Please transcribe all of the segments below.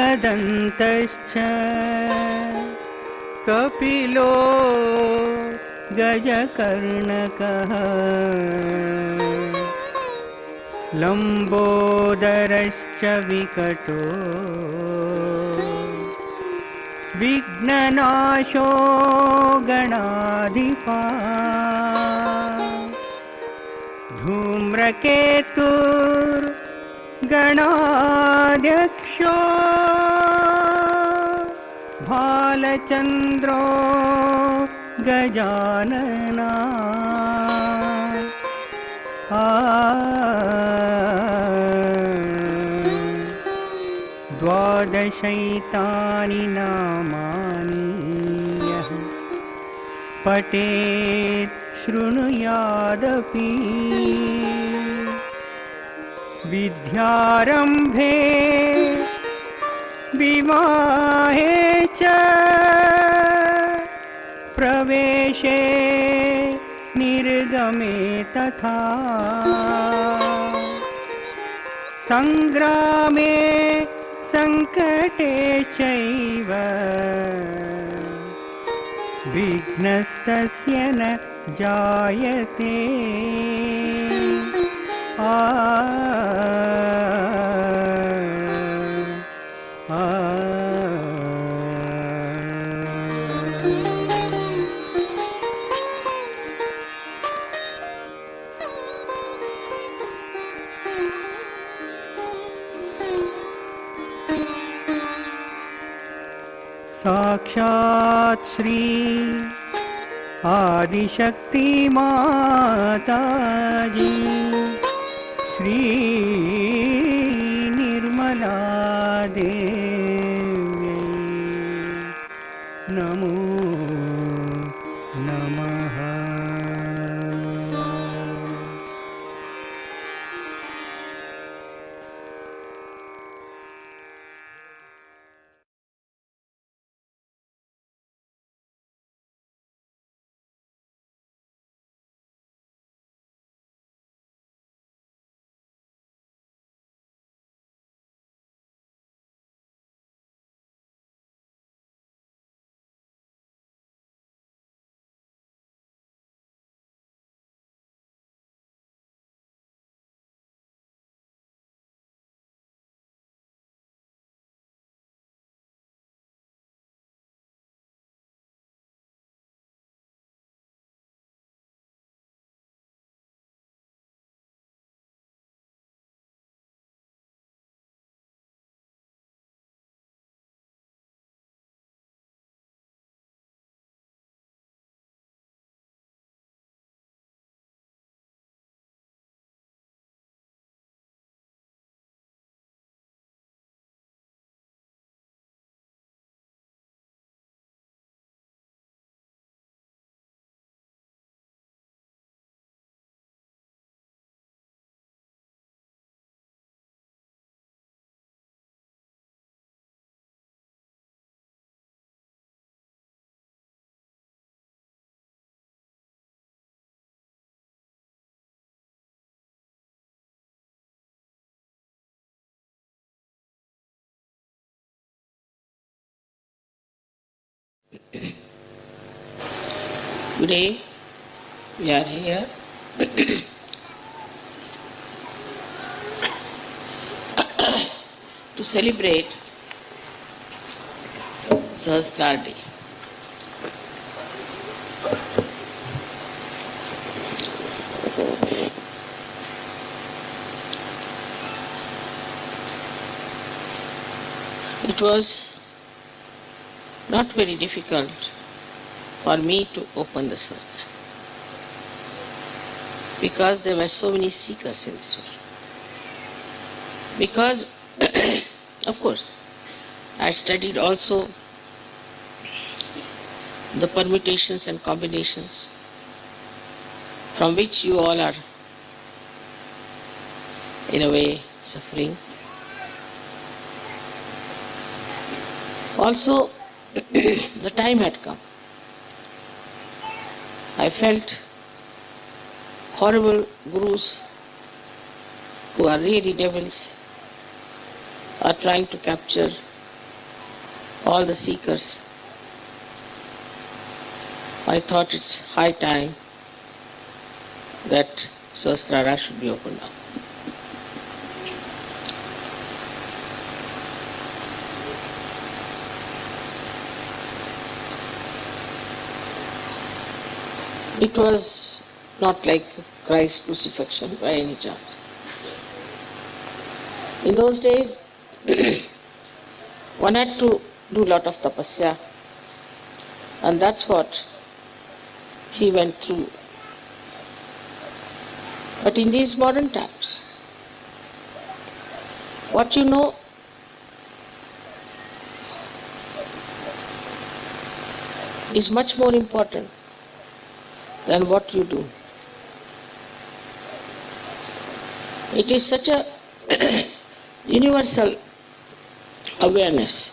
सुमुखश्चैकदन्तश्च कपिलो गजकर्णकः लम्बोदरश्च विकटो विघ्ननाशो गणाधिपा धूम्रकेतुर्गणाध्यक्षो भालचन्द्रो गजानना द्वादशैतानि नामानि यः पठेत् शृणुयादपि विद्यारम्भे विवाहे च प्रवेशे निर्गमे तथा संग्रामे संकटे चैव विघ्नस्तस्य न जायते। साक्षात् श्री आदिशक्ति माताजी श्री निर्मला देवी नमो नमः। Today we are here to celebrate Sahasrardi. It was not very difficult for me to open the Sahasrara, because there were so many seekers in this world. Because, of course, I studied also the permutations and combinations from which you all are, in a way, suffering. Also, the time had come. I felt horrible gurus who are really devils are trying to capture all the seekers. I thought it's high time that Sahasrara should be opened up. It was not like Christ's crucifixion by any chance. In those days, one had to do a lot of tapasya, and that's what he went through. But in these modern times, what you know is much more important than what you do. It is such a universal awareness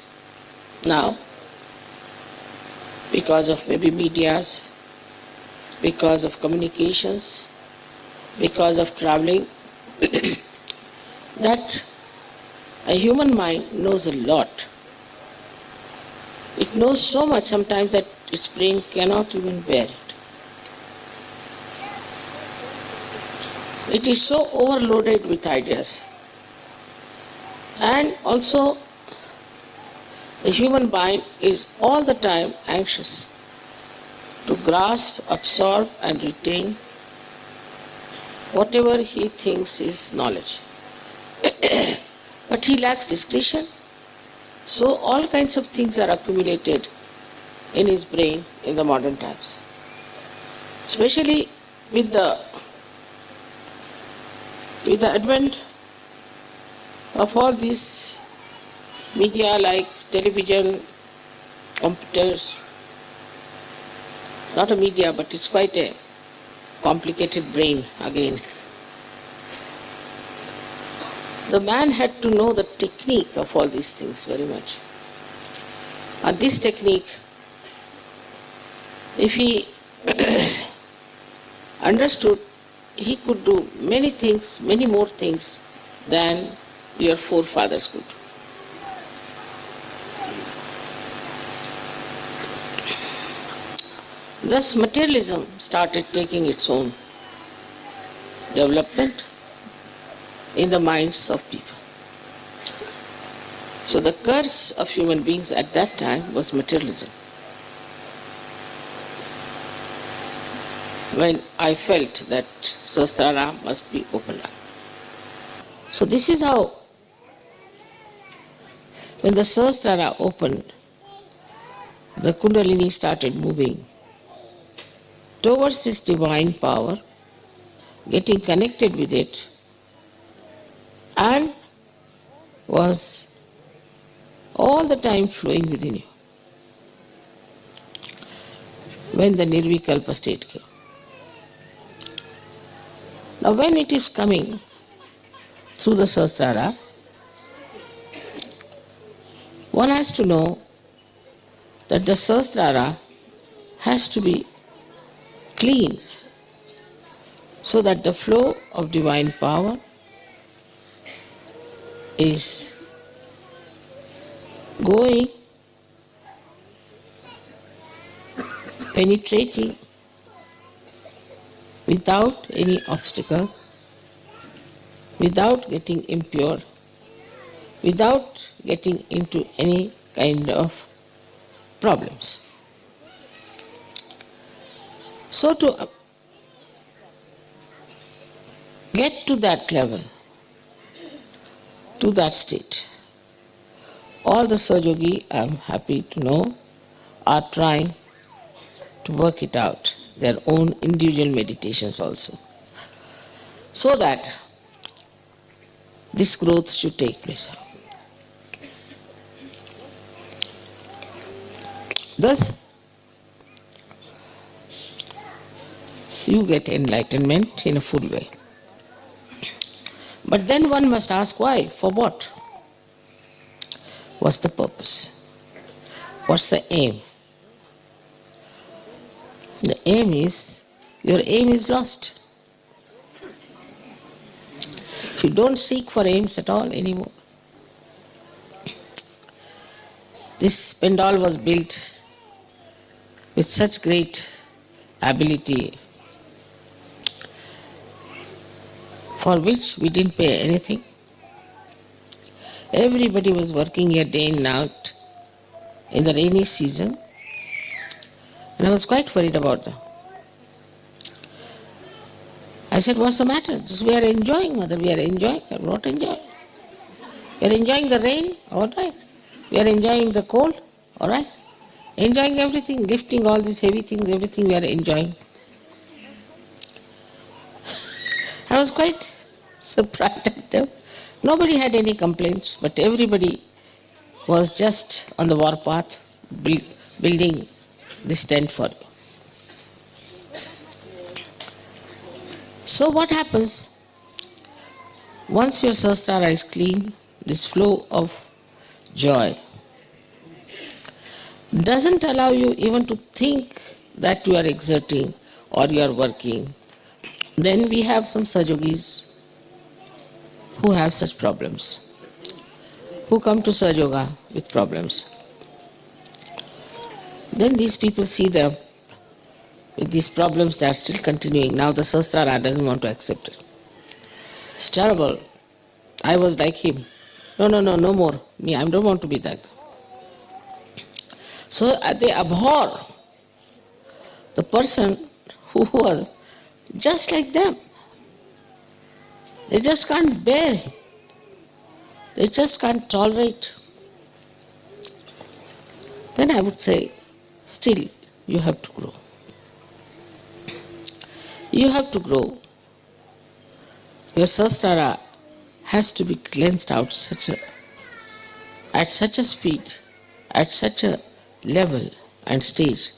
now, because of maybe medias, because of communications, because of traveling, that a human mind knows a lot. It knows so much sometimes that its brain cannot even bear it. It is so overloaded with ideas. And also, the human mind is all the time anxious to grasp, absorb and retain whatever he thinks is knowledge. But he lacks discretion, so all kinds of things are accumulated in his brain in the modern times. Especially with the advent of all these media like television, computers, not a media, but it's quite a complicated brain again. The man had to know the technique of all these things very much. And this technique, if he understood, he could do many things, many more things than your forefathers could. Thus materialism started taking its own development in the minds of people. So the curse of human beings at that time was materialism. When I felt that Sahasrara must be opened up. So this is how, when the Sahasrara opened, the Kundalini started moving towards this divine power, getting connected with it, and was all the time flowing within you. When the Nirvikalpa state came. Now when it is coming through the Sahasrara, one has to know that the Sahasrara has to be clean so that the flow of divine power is going, penetrating without any obstacle, without getting impure, without getting into any kind of problems. So to get to that level, to that state, all the Sahajogi, I am happy to know, are trying to work it out, their own individual meditations also, so that this growth should take place. Thus, you get enlightenment in a full way. But then one must ask why, for what? What's the purpose? What's the aim? The aim is, your aim is lost. You don't seek for aims at all anymore. This pandal was built with such great ability, for which we didn't pay anything. Everybody was working here day in and out in the rainy season, and I was quite worried about them. I said, what's the matter? Just we are enjoying, mother, we are enjoying. I'm not enjoying. We are enjoying the rain, all right. We are enjoying the cold, all right. Enjoying everything, lifting all these heavy things, everything we are enjoying. I was quite surprised at them. Nobody had any complaints, but everybody was just on the warpath, building this tent for you. So what happens? Once your sahasrara is clean, this flow of joy doesn't allow you even to think that you are exerting or you are working. Then we have some sajogis who have such problems, who come to Sahaja with problems. Then these people see them with these problems that are still continuing. Now the Sahasrara doesn't want to accept it. It's terrible. I was like him. No more. Me, I don't want to be that. So they abhor the person who was just like them. They just can't bear him. They just can't tolerate. Then I would say, still, you have to grow. You have to grow. Your sahasrara has to be cleansed out at such a speed, at such a level and stage,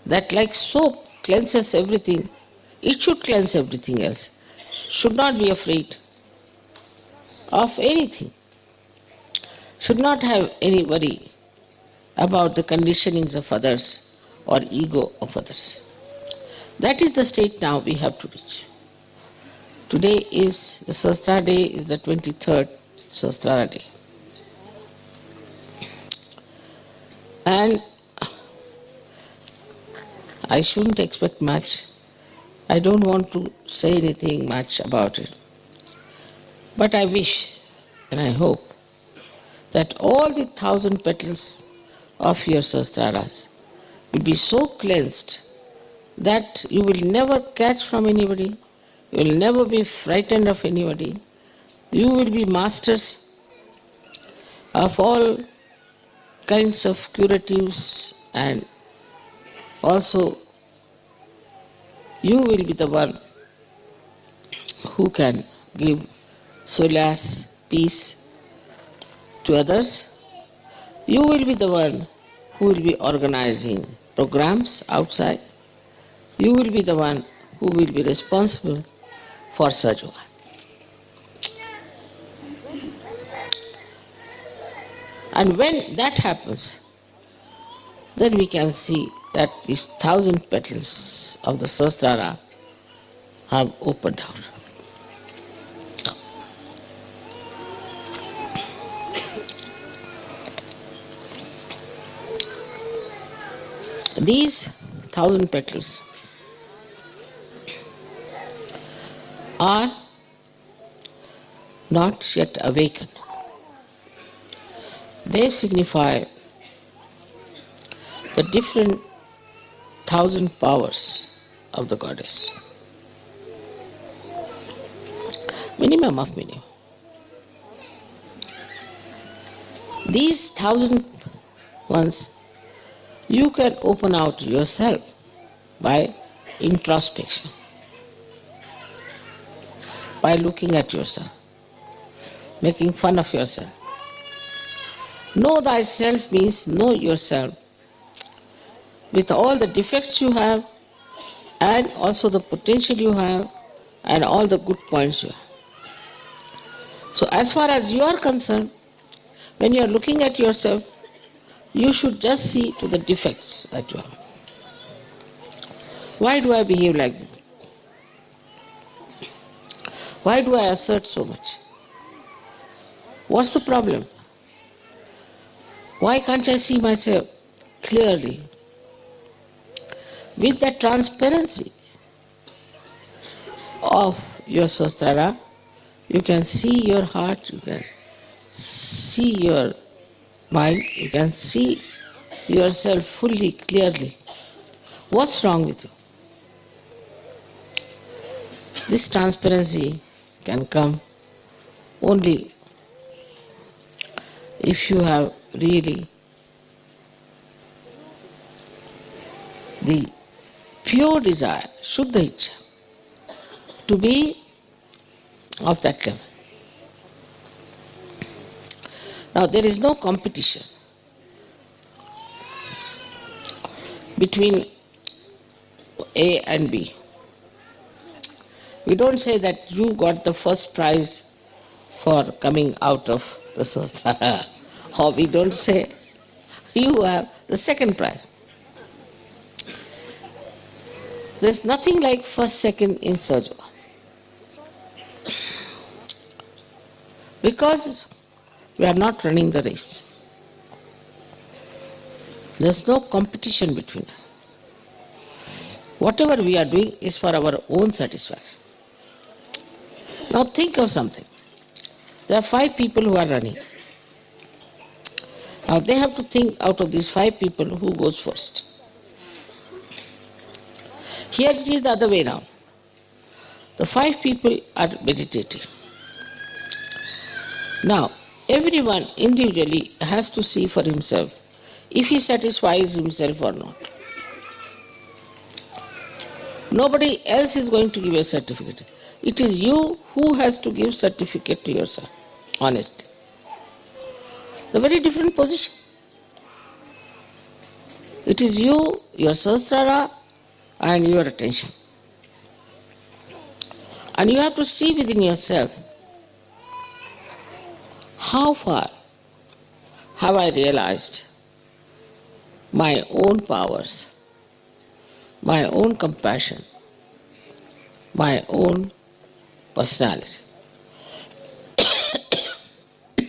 that like soap cleanses everything, it should cleanse everything else. Should not be afraid of anything. Should not have any worry about the conditionings of others or ego of others. That is the state now we have to reach. Today is the Sahasrara day, is the 23rd Sahasrara day. And I shouldn't expect much. I don't want to say anything much about it. But I wish and I hope that all the 1,000 petals of your Sahasraras will be so cleansed that you will never catch from anybody, you will never be frightened of anybody. You will be masters of all kinds of curatives, and also you will be the one who can give solace, peace to others. You will be the one who will be organizing programs outside. You will be the one who will be responsible for Sahaja. And when that happens, then we can see that these 1,000 petals of the Sahasrara have opened out. These 1,000 petals are not yet awakened. They signify the different 1,000 powers of the goddess. Minimum of minimum. These 1,000 ones You can open out yourself by introspection, by looking at yourself, making fun of yourself. Know thyself means know yourself with all the defects you have and also the potential you have and all the good points you have. So as far as you are concerned, when you are looking at yourself, you should just see to the defects that you have. Why do I behave like this? Why do I assert so much? What's the problem? Why can't I see myself clearly? With that transparency of your sahasrara, you can see your heart, you can see your mind, you can see yourself fully, clearly. What's wrong with you? This transparency can come only if you have really the pure desire, Shuddha Ichcha, to be of that level. Now there is no competition between A and B. We don't say that you got the first prize for coming out of the sahasrara, or we don't say you have the second prize. There's nothing like first, second in Sahaja. Because we are not running the race. There's no competition between us. Whatever we are doing is for our own satisfaction. Now think of something. There are 5 people who are running. Now they have to think out of these 5 people who goes first. Here it is the other way round. The 5 people are meditating. Now, everyone individually has to see for himself if he satisfies himself or not. Nobody else is going to give a certificate. It is you who has to give certificate to yourself, honestly. It's a very different position. It is you, your sahasrara, and your attention. And you have to see within yourself, how far have I realized my own powers, my own compassion, my own personality.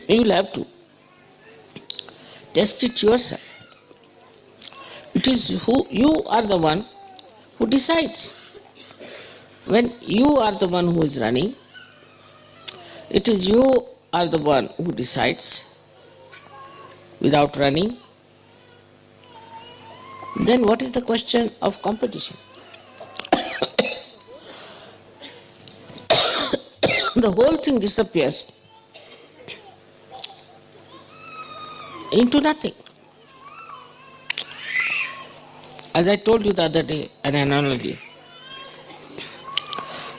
You will have to test it yourself. It is you are the one who decides. When you are the one who is running, it is you are the one who decides without running. Then what is the question of competition? The whole thing disappears into nothing. As I told you the other day, an analogy,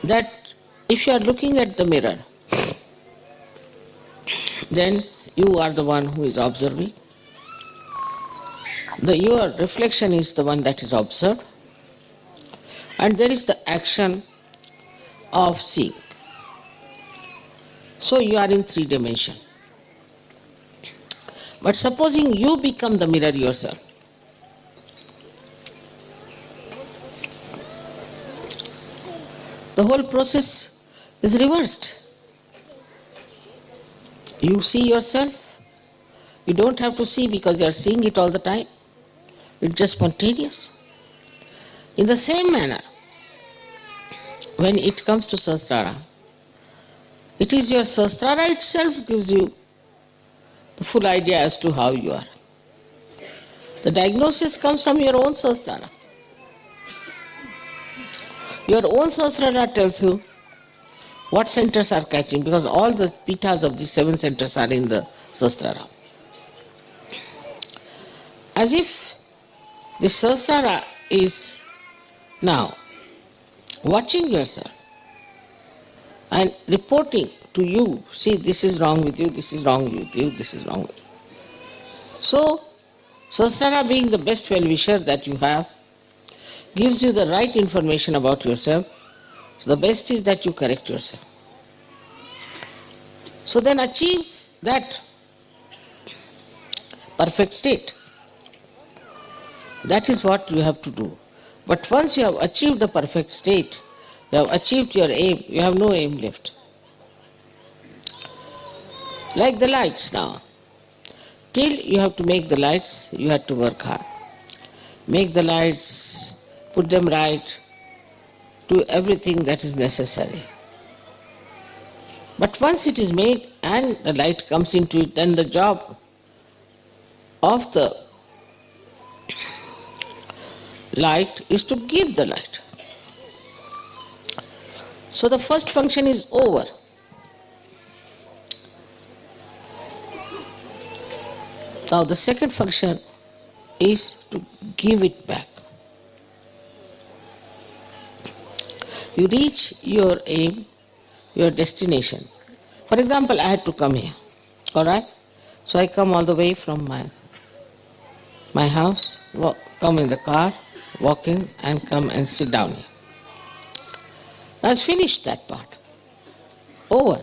that if you are looking at the mirror, then you are the one who is observing. Your reflection is the one that is observed, and there is the action of seeing. So you are in 3 dimensions. But supposing you become the mirror yourself, the whole process is reversed. You see yourself. You don't have to see because you are seeing it all the time. It's just spontaneous. In the same manner, when it comes to sahasrara, it is your sahasrara itself gives you the full idea as to how you are. The diagnosis comes from your own sahasrara. Your own sahasrara tells you what centers are catching, because all the pitas of these 7 centers are in the sahasrara. As if This Sahasrara is now watching yourself and reporting to you, see, this is wrong with you, this is wrong with you, this is wrong with you. So, Sahasrara, being the best well-wisher that you have, gives you the right information about yourself. So the best is that you correct yourself. So then achieve that perfect state. That is what you have to do. But once you have achieved the perfect state, you have achieved your aim, you have no aim left. Like the lights now. Till you have to make the lights, you have to work hard. Make the lights, put them right, do everything that is necessary. But once it is made and the light comes into it, then the job of the light is to give the light. So the first function is over. Now the second function is to give it back. You reach your aim, your destination. For example, I had to come here, alright? So I come all the way from my house, come in the car, walk in and come and sit down here. Now it's finished that part. Over.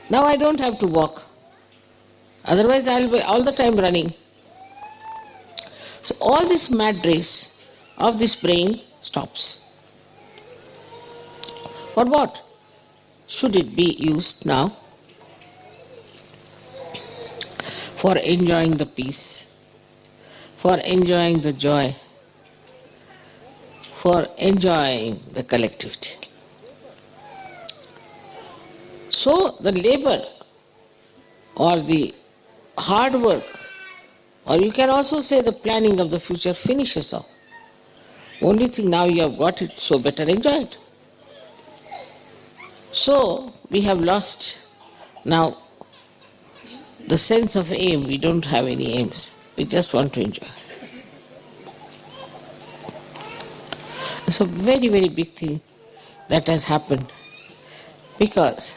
Now I don't have to walk. Otherwise I'll be all the time running. So all this mad race of this brain stops. For what should it be used now? For enjoying the peace, for enjoying the joy, for enjoying the collectivity. So the labor or the hard work, or you can also say the planning of the future, finishes off. Only thing now you have got it, so better enjoy it. So we have lost now the sense of aim. We don't have any aims. We just want to enjoy. It's a very, very big thing that has happened because,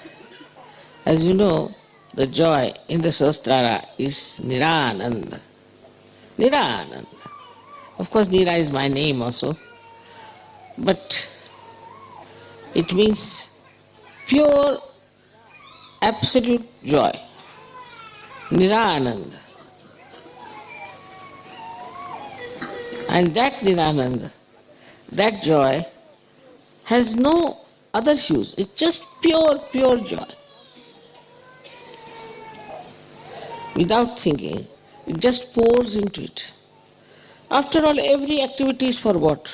as you know, the joy in the Sahasrara is Nirananda. Nirananda. Of course, Nira is my name also, but it means pure, absolute joy. Nirananda. And that Nirananda, that joy, has no other hues. It's just pure, pure joy. Without thinking, it just pours into it. After all, every activity is for what?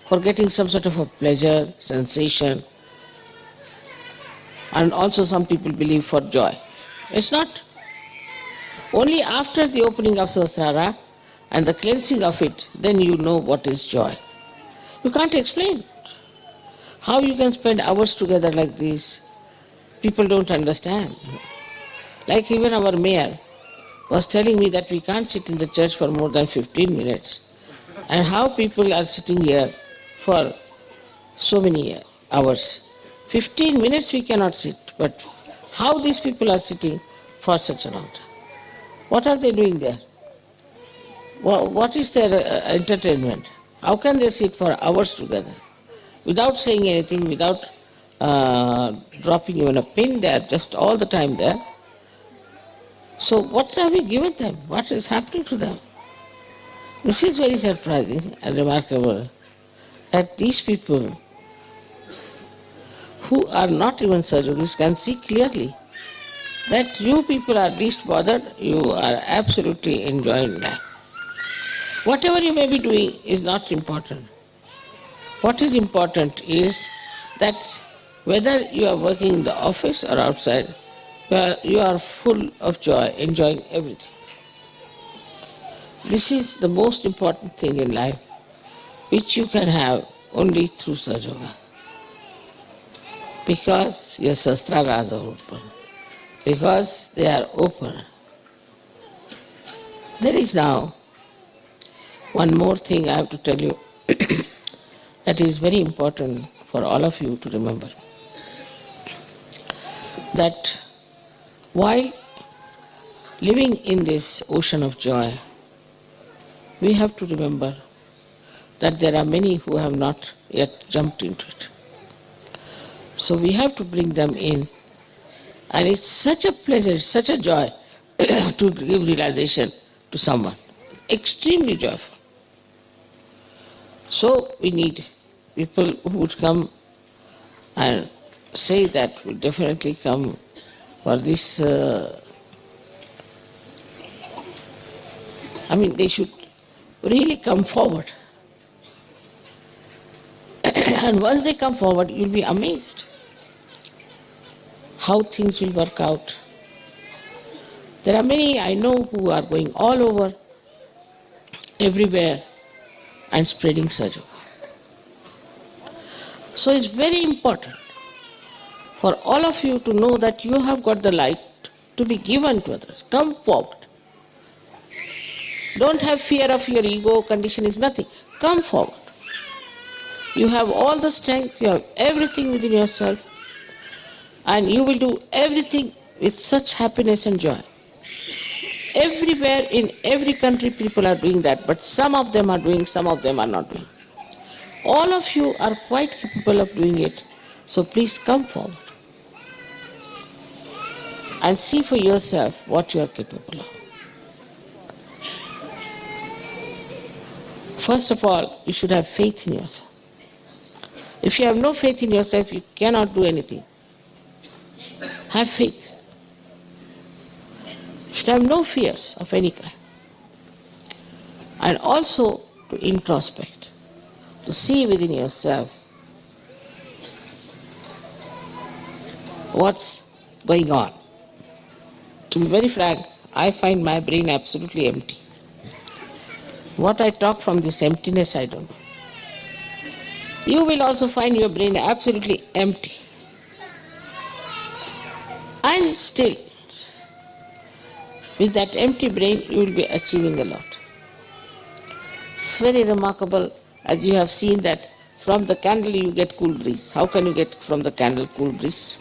For getting some sort of a pleasure, sensation, and also some people believe for joy. It's not. Only after the opening of Sahasrara and the cleansing of it, then you know what is joy. You can't explain. How you can spend hours together like this, people don't understand. Like even our mayor was telling me that we can't sit in the church for more than 15 minutes. And how people are sitting here for so many hours. 15 minutes we cannot sit, but how these people are sitting for such a long time? What are they doing there? What is their entertainment? How can they sit for hours together? Without saying anything, without dropping even a pin, they are just all the time there. So what have we given them? What is happening to them? This is very surprising and remarkable that these people who are not even Sahajogists can see clearly that you people are least bothered, you are absolutely enjoying life. Whatever you may be doing is not important. What is important is that whether you are working in the office or outside, you are full of joy, enjoying everything. This is the most important thing in life, which you can have only through Sahajoga. Because your sastraras are open, because they are open. There is now One more thing I have to tell you that is very important for all of you to remember. That while living in this ocean of joy, we have to remember that there are many who have not yet jumped into it. So we have to bring them in. And it's such a pleasure, such a joy to give realization to someone. Extremely joyful. So we need people who would come and say that we definitely come for this. They should really come forward. And once they come forward, you'll be amazed how things will work out. There are many I know who are going all over, everywhere, and spreading Sahaja. So it's very important for all of you to know that you have got the light to be given to others. Come forward. Don't have fear of your ego, condition is nothing. Come forward. You have all the strength, you have everything within yourself, and you will do everything with such happiness and joy. Everywhere in every country people are doing that, but some of them are doing, some of them are not doing. All of you are quite capable of doing it, so please come forward and see for yourself what you are capable of. First of all, you should have faith in yourself. If you have no faith in yourself, you cannot do anything. Have faith. You should have no fears of any kind. And also to introspect, to see within yourself what's going on. To be very frank, I find my brain absolutely empty. What I talk from this emptiness, I don't know. You will also find your brain absolutely empty. And still, with that empty brain, you will be achieving a lot. It's very remarkable, as you have seen that from the candle you get cool breeze. How can you get from the candle cool breeze?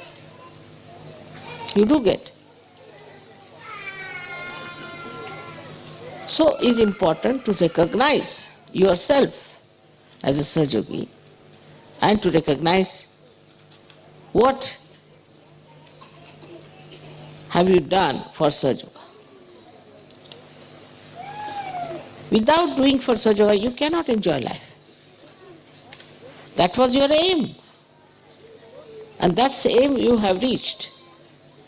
You do get. So it's important to recognize yourself as a Sahaja and to recognize what have you done for Sahaja. Without doing for Sahaja, you cannot enjoy life. That was your aim. And that's the aim you have reached.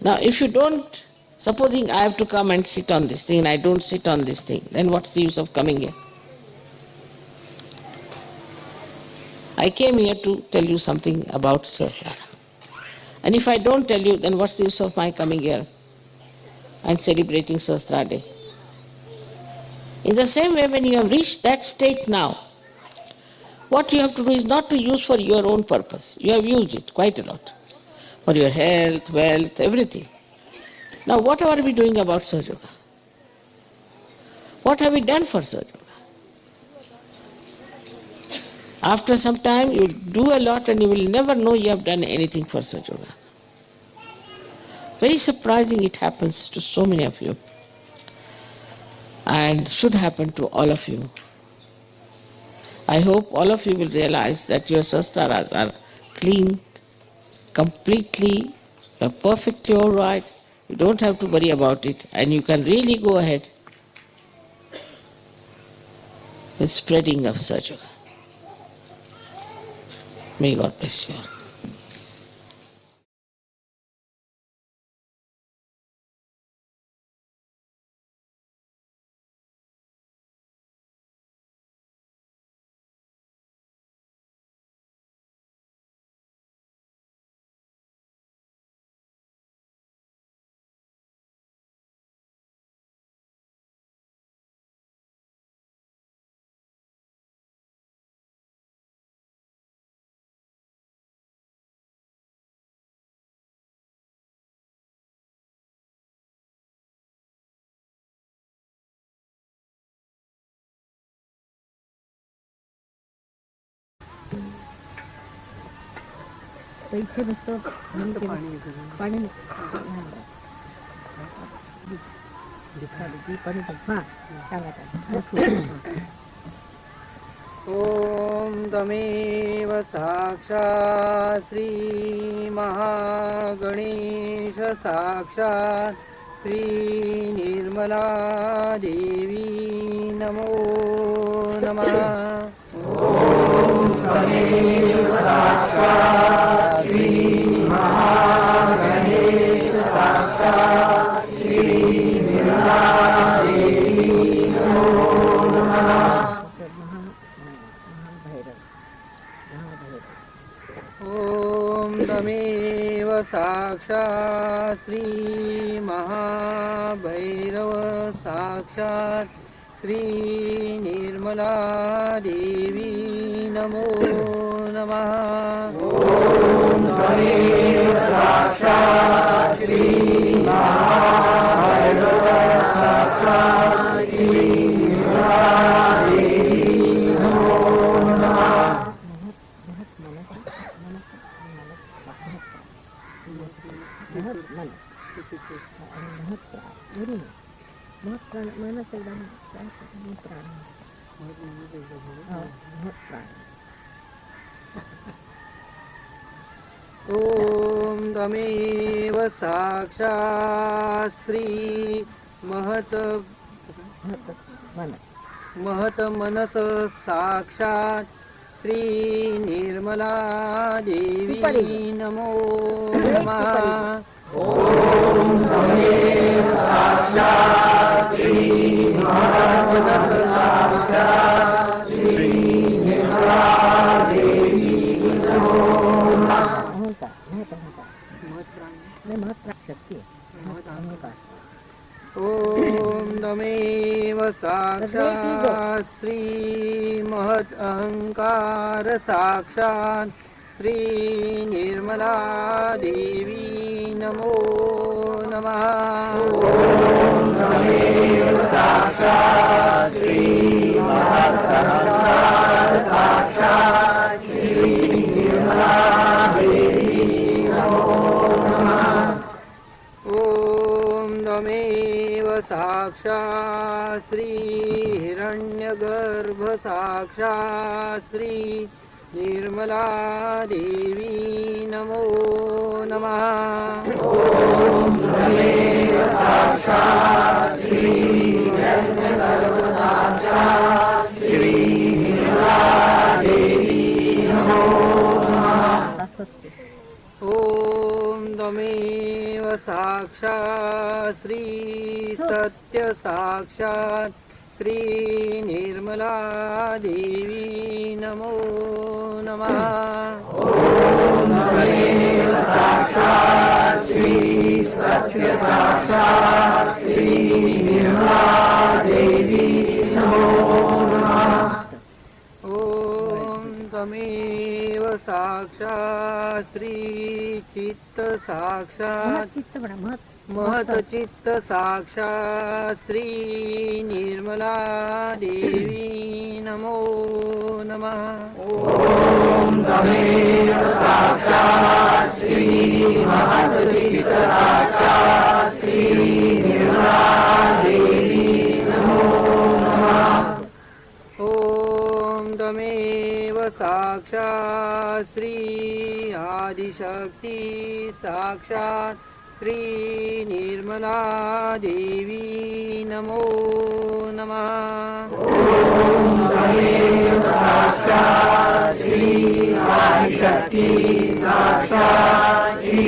Now if you don't, supposing I have to come and sit on this thing and I don't sit on this thing, then what's the use of coming here? I came here to tell you something about Sahasrara. And if I don't tell you, then what's the use of my coming here and celebrating Sahasrara Day? In the same way, when you have reached that state now, what you have to do is not to use for your own purpose. You have used it quite a lot. For your health, wealth, everything. Now what are we doing about Sahaja? What have we done for Sahaja? After some time, you will do a lot and you will never know you have done anything for Sahaja. Very surprising it happens to so many of you. And should happen to all of you. I hope all of you will realize that your sastraras are clean, completely, you're perfectly all right. You don't have to worry about it, and you can really go ahead with spreading of Sahaja. May God bless you all. पैसे नुसतं पाणी ओम तमेव साक्षात् श्री महागणेश साक्षात् श्री निर्मला देवी नमो नमः। ओम तमेव साक्षात् श्री महागणेश साक्षात् श्री निर्मला देवी नमो नमः। ओम तमेव साक्षात् श्री महाभैरव साक्षात् श्री निर्मला देवी नमो नमः। ओम तमेव साक्षात् श्री महाभैरव साक्षात् श्री निर्मला देवी नमो नमः। ओम तमेव साक्षात् श्री महत मनस साक्षात् श्री निर्मला देवी नमो नमः। ओम तमेव साक्षात् श्री महत मनस साक्षात् श्री निर्मला देवी नमो नमः। ओम तमेव साक्षात् श्री महत अहंकार साक्षात् श्री निर्मला देवी नमो नमः। ओम तमेव साक्षात् श्री महत अहंकार साक्षात् श्री निर्मला देवी नमो नमः। ओम तमेव साक्षात् श्री हिरण्यगर्भ साक्षात् श्री निर्मला देवी नमो नमः। ओम तमेव साक्षात् श्री हिरण्यगर्भ साक्षात् श्री निर्मला देवी नमो नमः। ओम तमेव साक्षात् श्री सत्य साक्षात् श्री निर्मला देवी नमो नमः। ओम तमेव साक्षात् श्री सत्य साक्षात् श्री निर्मला देवी नमो नमः। ओम तमेव साक्षात् श्री चित्त साक्षात् महत चित्त साक्षात् श्री निर्मला देवी नमो नमः। ओम तमेव साक्षात् श्री महत चित्त साक्षात् श्री निर्मला देवी नमो नमः। ओम तमेव साक्षात् श्री आदिशक्ति साक्षात् श्री निर्मला देवी नमो नमः। ओम तमेव साक्षात् श्री आदिशक्ति साक्षात् श्री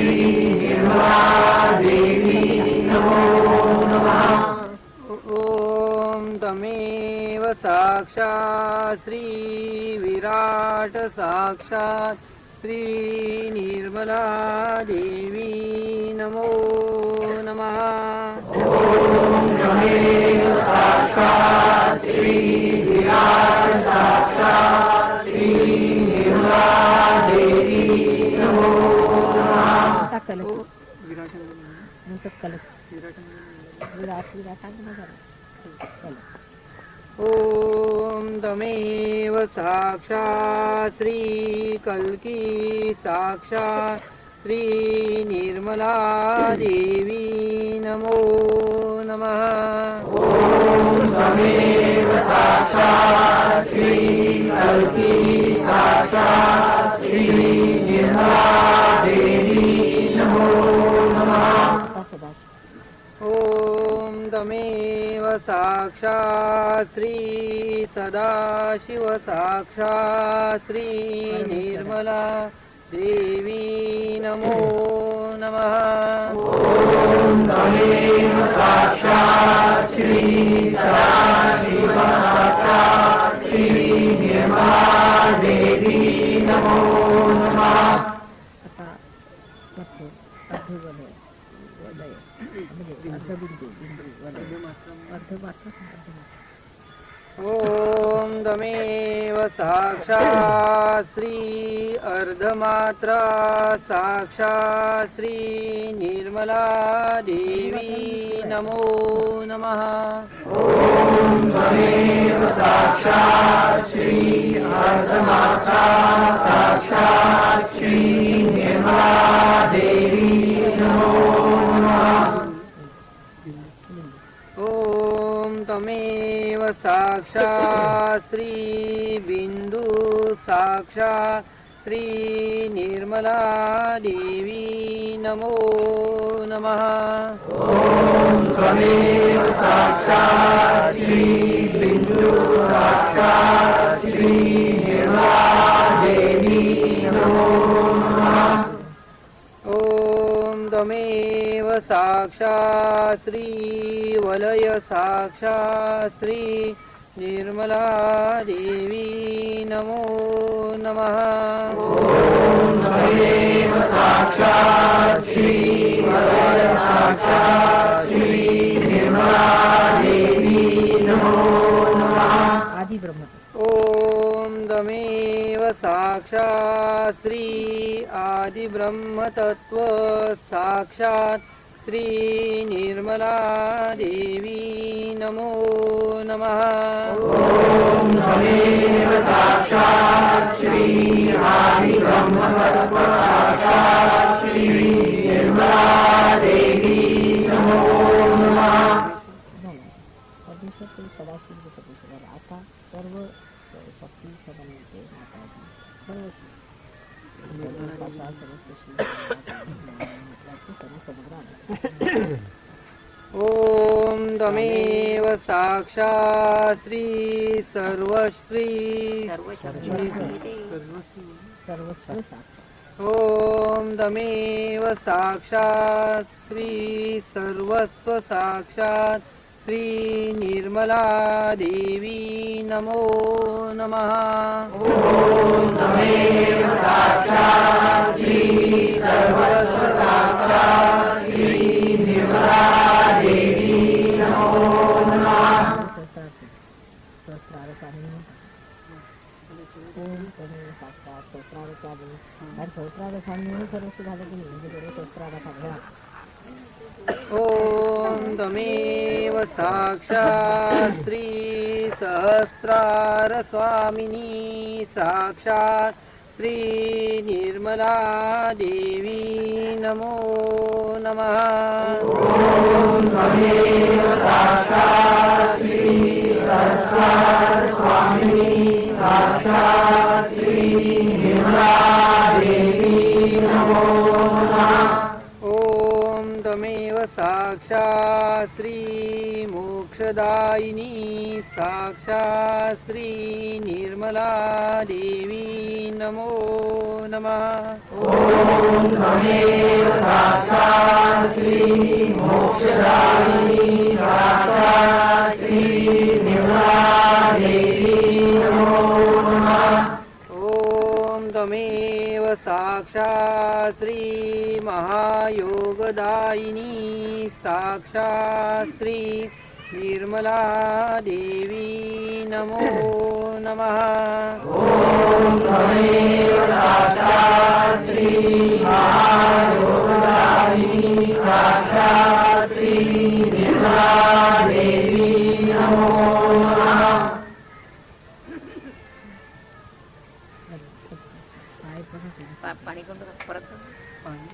निर्मला देवी नमो नमः। ओम तमेव साक्षात् श्री विराट साक्षात् श्री निर्मला देवी नमो नमः। ओम तमेव साक्षात् श्री विराट साक्षात् श्री निर्मला देवी नमो नमः। ॐ तमेव साक्षात् श्री कल्की साक्षात् श्री निर्मला देवी नमो नमः। ॐ तमेव साक्षात् श्री कल्की साक्षात् श्री निर्मला देवी नमो नमः। ॐ तमेव साक्षात् श्री सदाशिव साक्षात् श्री निर्मला देवी नमो नमः। ॐ तमेव साक्षात् श्री सदाशिव साक्षात् श्री निर्मला देवी नमो नमः। आता वरचे अर्धवलय वलय म्हणजे अर्धबिंदू बिंदू वलय अर्धमात्र ॐ तमेव साक्षात् श्री अर्धमात्रा साक्षात् श्री निर्मला देवी नमो नमः। ॐ तमेव साक्षात् श्री अर्धमात्रा साक्षात् श्री निर्मला देवी नमो नमः। ॐ तमेव साक्षात् श्री बिंदु साक्षात् श्री निर्मला देवी नमो नमः। ॐ तमेव साक्षात् श्री बिंदु साक्षात् श्री निर्मला देवी नमो नमः। ॐ तमेव साक्षात् श्री वलय साक्षात् श्री निर्मला देवी नमो नमः। ॐ तमेव साक्षात् श्री वलय साक्षात् श्री निर्मला देवी नमो नमः। आदि ब्रह्म ॐ तमेव साक्षात् श्री आदि ब्रह्म तत्व साक्षात् श्री निर्मला देवी नमो नमः। ॐ तमेव साक्षात् श्री आदि ब्रह्म तत्व साक्षात् श्री निर्मला देवी नमो नमः। परमेश्वर ते सदाशिव परमेश्वर आता सर्व शक्ती समन्वय माताजी सर्व साक्षात सर्व ॐ तमेव साक्षात् श्री सर्वश्री ॐ तमेव साक्षात् श्री सर्वस्व साक्षात् श्री निर्मला देवी नमो नमः। ॐ तमेव साक्षात् श्री सर्वस्व साक्षात् श्री निर्मला देवी नमो नमः। सहस्रार स्वामी ओम तमेव साक्षात सहस्रार स्वामी आणि सहस्रार स्वामी म्हणून सर्वस्व झालं की नाही म्हणजे बरोबर सहस्रार घ्या। ॐ तमेव साक्षात् श्री सहस्रार स्वामिनी साक्षात् श्री निर्मला देवी नमो नमः। ॐ तमेव साक्षात् श्री सहस्रार स्वामिनी साक्षात् श्री निर्मला देवी नमो नमः। ॐ तमेव साक्षात् श्री मोक्षदायिनी साक्षात् श्री निर्मला देवी नमो नमः। ॐ तमेव साक्षात् श्री मोक्षदायिनी साक्षात् श्री निर्मला देवी नमो नमः। ॐ तमेव साक्षात् श्री महायोगदायिनी साक्षात् श्री निर्मला देवी नमो नमः। ॐ तमेव साक्षात् श्री महायोगदायिनी साक्षात् श्री निर्मला देवी नमो नमः। पाणी कोणतं परत पाणी